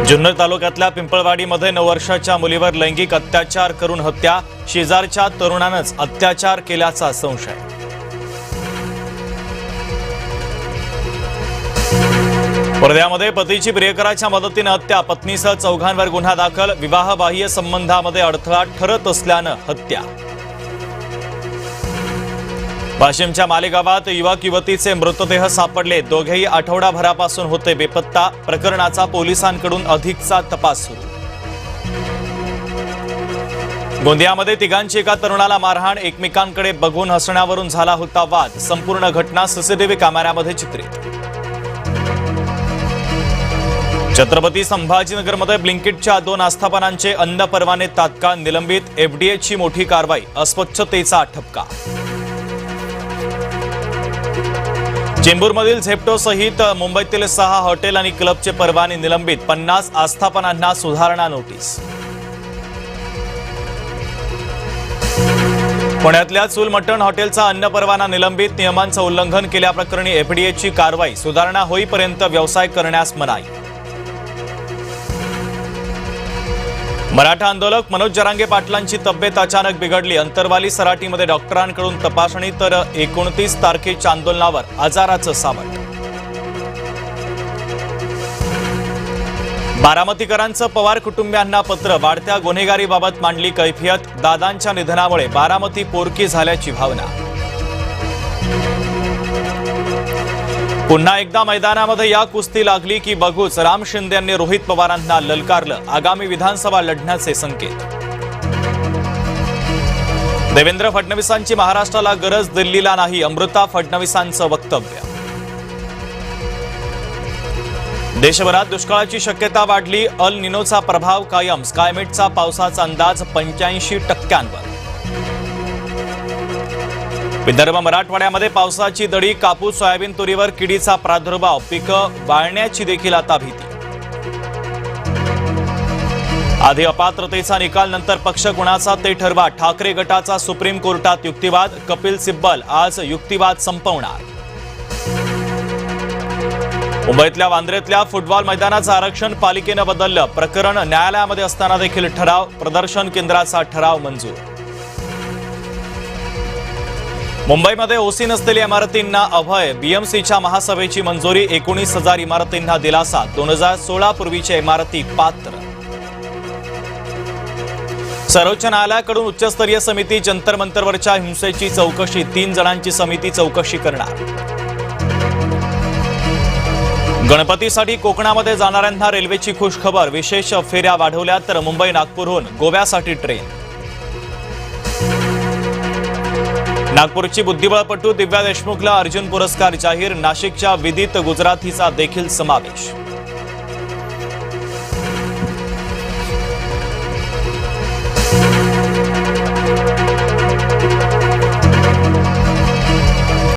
जुन्नर तालुक्यातल्या पिंपळवाडीमध्ये 9 वर्षाच्या मुलीवर लैंगिक अत्याचार करून हत्या, शेजारच्या तरुणानंच अत्याचार केल्याचा संशय। वर्ध्यामध्ये पतीची प्रियकराच्या मदतीने हत्या, पत्नीसह चौघांवर गुन्हा दाखल, विवाहबाह्य संबंधामध्ये अडथळा ठरत असल्यानं हत्या। वाशिमच्या मालेगावात युवक युवतीचे मृतदेह सापडले, दोघेही आठवडाभरापासून होते बेपत्ता, प्रकरणाचा पोलिसांकडून अधिकचा तपास सुरू। गोंदियामध्ये तिघांची एका तरुणाला मारहाण, एकमेकांकडे बघून हसण्यावरून झाला होता वाद, संपूर्ण घटना सीसीटीव्ही कॅमेऱ्यामध्ये चित्रित। छत्रपती संभाजीनगरमध्ये ब्लिंकिटच्या 2 आस्थापनांचे अन्न परवाने तात्काळ निलंबित, एफडीएची मोठी कारवाई, अस्वच्छतेचा ठपका। चेंबूरमधील झेप्टो सहित मुंबईतील 6 हॉटेल आणि क्लबचे परवाने निलंबित, 50 आस्थापनांना सुधारणा नोटीस। पुण्यातल्या चूल मटण हॉटेलचा अन्न परवाना निलंबित, नियमांचं उल्लंघन केल्याप्रकरणी एफडीएची कारवाई, सुधारणा होईपर्यंत व्यवसाय करण्यास मनाई। मराठा आंदोलक मनोज जरांगे पाटलांची तब्येत अचानक बिघडली, अंतरवाली सराटीमध्ये डॉक्टरांकडून तपासणी, तर 29 तारखेच्या आंदोलनावर आजाराचं सावट। बारामतीकरांचं पवार कुटुंबियांना पत्र, वाढत्या गुन्हेगारीबाबत मांडली कैफियत, दादांच्या निधनामुळे बारामती पोरकी झाल्याची भावना। पुन्हा एकदा मैदानामध्ये या कुस्ती लागली की बघूच, राम शिंदे यांनी रोहित पवारांना ललकारलं, आगामी विधानसभा लढण्याचे संकेत। देवेंद्र फडणवीसांची महाराष्ट्राला गरज, दिल्लीला नाही, अमृता फडणवीसांचं वक्तव्य। देशभरात दुष्काळाची शक्यता वाढली, अल निनोचा प्रभाव कायम, स्कायमेटचा पावसाचा अंदाज 85%वर। विदर्भ मराठवाड्यामध्ये पावसाची दडी, कापूस सोयाबीन तुरीवर किडीचा प्रादुर्भाव, पिकं वाळण्याची देखील आता भीती। आधी अपात्रतेचा निकाल, नंतर पक्ष कुणाचा ते ठरवा, ठाकरे गटाचा सुप्रीम कोर्टात युक्तिवाद, कपिल सिब्बल आज युक्तिवाद संपवणार। मुंबईतल्या वांद्र्यातल्या फुटबॉल मैदानाचं आरक्षण पालिकेनं बदललं, प्रकरण न्यायालयामध्ये असताना देखील ठराव, प्रदर्शन केंद्राचा ठराव मंजूर। मुंबईमध्ये ओसी नसलेल्या इमारतींना अभय, बीएमसीच्या महासभेची मंजुरी, 19,000 इमारतींना दिलासा, 2016 पूर्वीच्या इमारती पात्र। सर्वोच्च न्यायालयाकडून उच्चस्तरीय समिती, जंतर मंतरवरच्या हिंसेची चौकशी, 3 जणांची समिती चौकशी करणार। गणपतीसाठी कोकणामध्ये जाणाऱ्यांना रेल्वेची खुशखबर, विशेष फेऱ्या वाढवल्या, तर मुंबई नागपूरहून गोव्यासाठी ट्रेन। नागपूरची बुद्धिबळपटू दिव्या देशमुखला अर्जुन पुरस्कार जाहीर, नाशिकच्या विदित गुजराथीचा देखील समावेश।